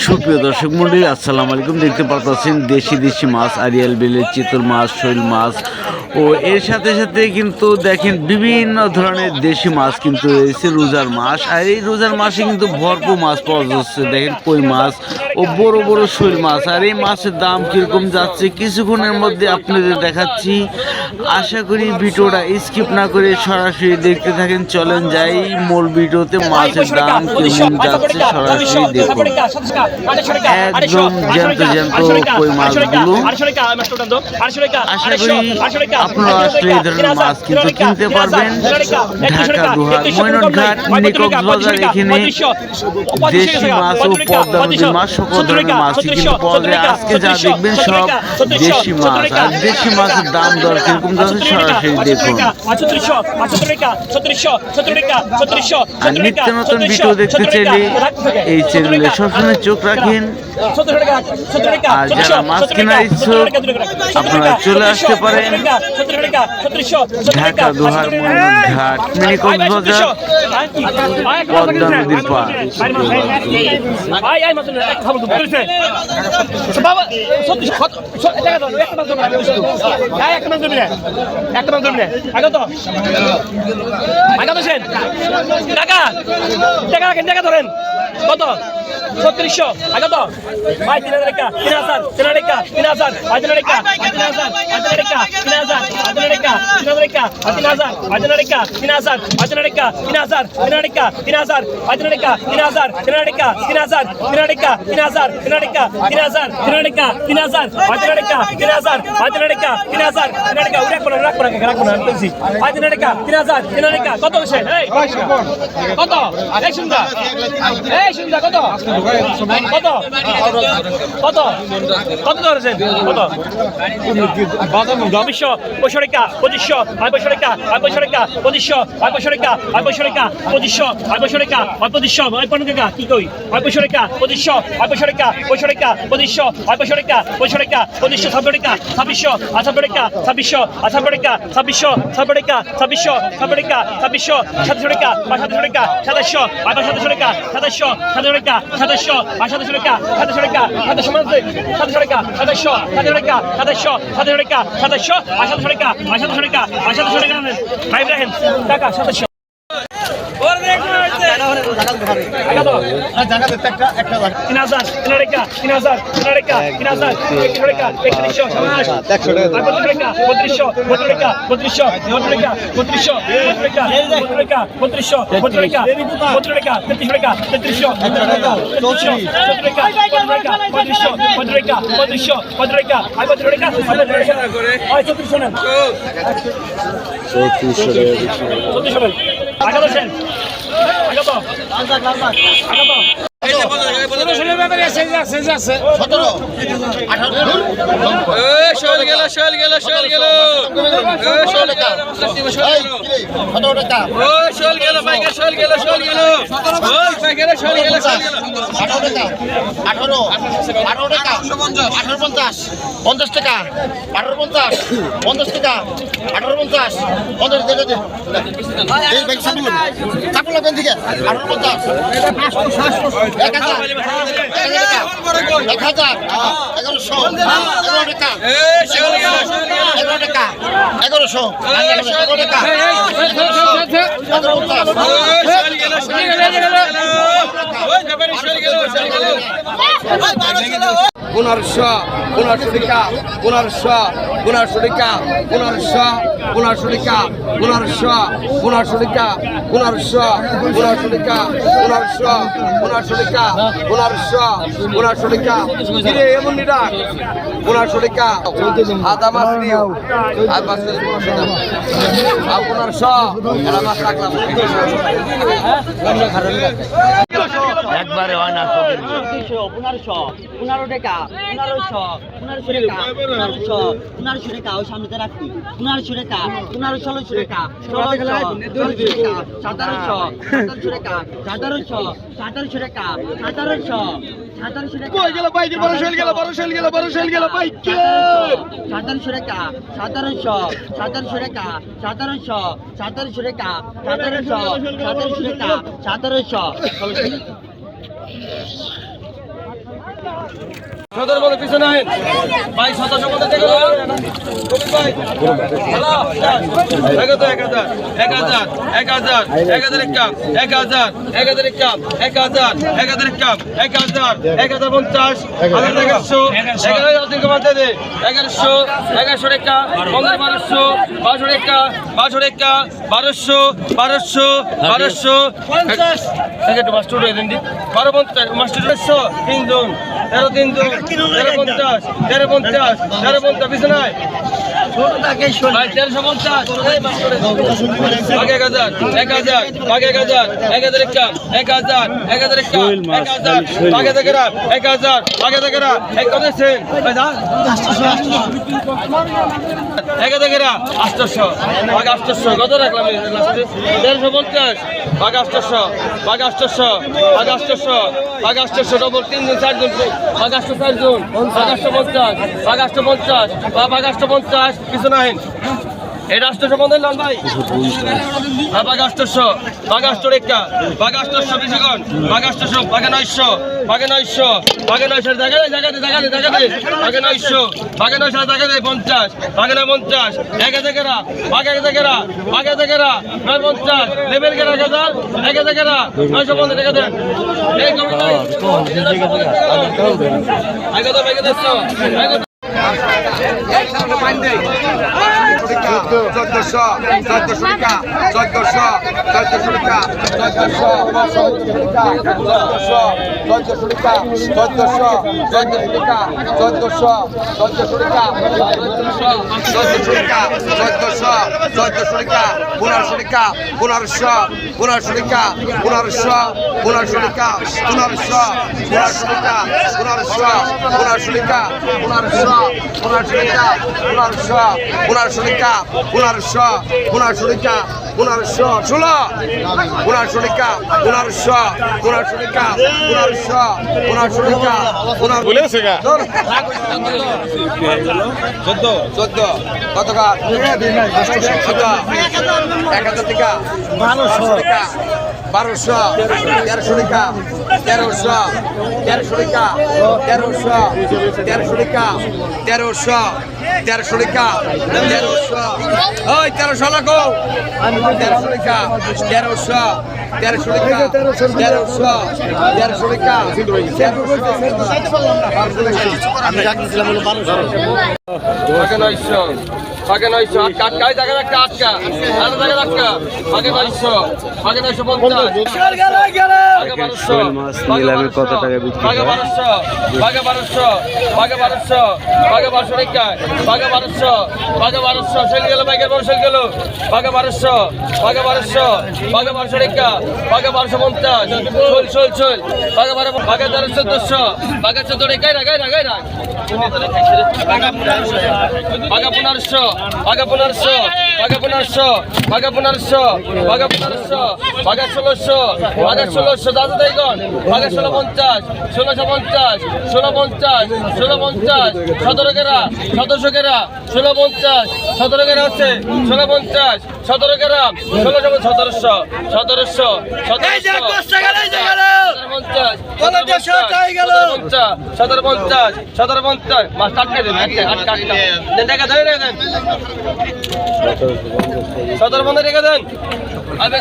সুপ্রিয় দর্শক মন্ডলী, আসসালামু আলাইকুম। দেখতে পাচ্ছেন দেশি মাছ, আরিয়াল বিলের চিতল মাছ, শৈল মাছ ও এর সাথে সাথে কিন্তু দেখেন বিভিন্ন ধরনের দেশি মাছ কিন্তু রয়েছে, রোজার মাছ। আর এই রোজার মাসে কিন্তু ভরপুর মাছ পাওয়া যাচ্ছে। দেখেন কই মাছ ও বড় বড় শৈল মাছ। আর এই মাছের দাম কীরকম যাচ্ছে কিছুক্ষণের মধ্যে আপনাদের দেখাচ্ছি। আশা করি ভিডিওটা স্কিপ না করে সরাসরি দেখতে থাকেন। চলেন যাই মূল ভিডিওতে। মাছের দাম কেমন যাচ্ছে সরাসরি দেখুন। একদম জ্যান্ত কই মাছগুলো। আশা করি আপনারা আসলে এই ধরনের মাছ কিন্তু কিনতে পারবেন। ঢাকা, দোহার, ময়নটঘাট, মিনি কক্সবাজার এখানে দেশি মাছ ও পদ্মা নদীর মাছ সকল ধরনের মাছই কিন্তু পাওয়া যায়। আজকে যা দেখবেন সব দেশি মাছ। আর দেশি মাছের দাম দর কিরকম যাচ্ছে সরাসরি দেখুন। আর নিত্য নতুন ভিডিও দেখতে চাইলে এই চ্যানেলে সবসময় চোখ রাখেন। আর যারা মাছ কেনার ইচ্ছুক আপনারা চলে আসতে পারেন ঢাকা, দোহার, ময়নটঘাট, মিনি কক্সবাজার, পদ্মা নদীর পার। কত 3600 আগে তো ভাই 3000 টাকা 3000 টাকা 3000 3000 টাকা 3000 টাকা 3000 টাকা 3000 টাকা 3000 টাকা 3000 টাকা 3000 টাকা 3000 টাকা 3000 টাকা 3000 টাকা 3000 টাকা 3000 টাকা 3000 টাকা 3000 টাকা 3000 টাকা উড়ে কোন রাখ না বলছি 3000 টাকা 3000 টাকা কত হইছে এই কত এই শুনদা কত কত কত কত ধরেছেন কত 2500 টাকা 2500 2500 টাকা 2500 টাকা 2500 2500 টাকা 2500 টাকা 2500 2500 টাকা 2500 55 টাকা কি কই 2500 টাকা 2500 2500 টাকা 2500 টাকা 2500 2500 টাকা 2500 টাকা 2500 ছাব্বিশ টাকা 2600 28 টাকা 2600 28 টাকা 2600 ছাব্বিশ টাকা 2600 ছাব্বিশ টাকা 2600 27 টাকা 27 টাকা 2700 27 টাকা 2700 27 টাকা 2700 27 টাকা 27 টাকা 27 মানে 27 টাকা 2700 27 টাকা 2700 27 টাকা 2700 27 টাকা 27 টাকা 27 টাকা নেন ভাই ইব্রাহিম টাকা 2700 একবারে হয় না 15 টাকা 1500 টাকা 1500 টাকা ওই সামনে রাখি 1500 টাকা 1600 টাকা 1700 টাকা 1700 টাকা 1700 কই গেল বাইকে বড় শেল গেল 1700 টাকা 1700 টাকা 1700 টাকা 1700 টাকা সদর বলে পিছনে আইন ভাই 1700 থেকে ভাই হ্যালো 1000 1000 1000 1000 কাপ 1000 1000 কাপ 1000 1000 কাপ 1000 1050 1100 1100 কমাতে দে 1100 1100 টাকা 1500 1200 টাকা 1200 টাকা 1200 1200 1200 50 টাকা তো মাস্টার দেন দি 1250 মাস্টার 3 জন 13 জন 1350 1350 1350 পিছনে আয় ভাই 1350 এই মাস্টার 1000 1000 1000 1000 কাপ 1000 1000 কাপ 1000 আগে থেকে 1000 আগে থেকে এক কথা সেন ভাই দা 1000 800 ভাগ 800 কত রাখলাম লাস্টে 1350 ভাগ 800 ভাগ 800 ভাগ 800 ভাগ 800 ডবল 3 জন 4 জন ভাগ 800 4 জন ভাগ 850 ভাগ 850 ভাগ 850 পিছনে আইন এটা 850 নাম ভাই ভাগ 800 ভাগ 800 রেখা ভাগ 800 বেশিক্ষণ ভাগ 800 ভাগে 900 ভাগে 900 ভাগে 900 জায়গা দে ভাগে 900 ভাগে 900 জায়গা দে 50 ভাগে 50 একে দেখেরা ভাগে দেখেরা ভাগে দেখেরা 50 লেভেল কেরা 1000 একে দেখেরা 950 টাকা দেন এই আগে তো ভাগে 100 1400 টাকা 1400 টাকা 1400 টাকা 1400 টাকা 1400 টাকা 1400 টাকা 1400 টাকা 1400 টাকা 1500 টাকা 1500 টাকা 1500 টাকা 1500 টাকা 1500 টাকা 1500 টাকা 1500 টাকা 1500 টাকা 1500 ষোলো 1500 টাকা 1500 টাকা 1500 টাকা বলেছে গা 14 কত কার 1000 টাকা 1200 টাকা 1200 1300 টাকা 1300 টাকা 1300 টাকা 1300 টাকা 1300 ওই 1300 লাগো 1300 টাকা 1300 টাকা 1300 টাকা আমি ডাকছিলাম হলো 1200 ভাগে 900 কাটকাই জায়গা একটা আটকা আর জায়গা আটকা ভাগে 900 ভাগে 950 শোল মাছ নিলামে কত টাকা বিক্রি ভাগে হয় 1200 ভাগে 1200 ভাগে 1200 ভাগে 1200 টাকা ভাগে 1200 ভাগে 1200 সেল গেল বাইকের বড় সেল গেল ভাগে 1200 ভাগে 1200 ভাগে 1200 টাকা ভাগে 1250 চল ভাগে 12 ভাগে 1400 ভাগে 14 টাকা গায় রাখ ভাগে 1500 ভাগে 1500 ভাগে 1500 ভাগে 1500 ভাগে 1500 ভাগে 1600 ভাগে 1600 দাদা দেইগন ভাগে 1650 1650 1650 1650 17 কেরা 1700 কেরা 1650 17 কেরা আছে 1650 17 কেরা 1700 1700 এই যে কষ্ট গেল এই যে গেল 1750 মাছ টাটকা দেন আটকা দেন টাকা দেন 17 বন্ধ রেখে দেন আমি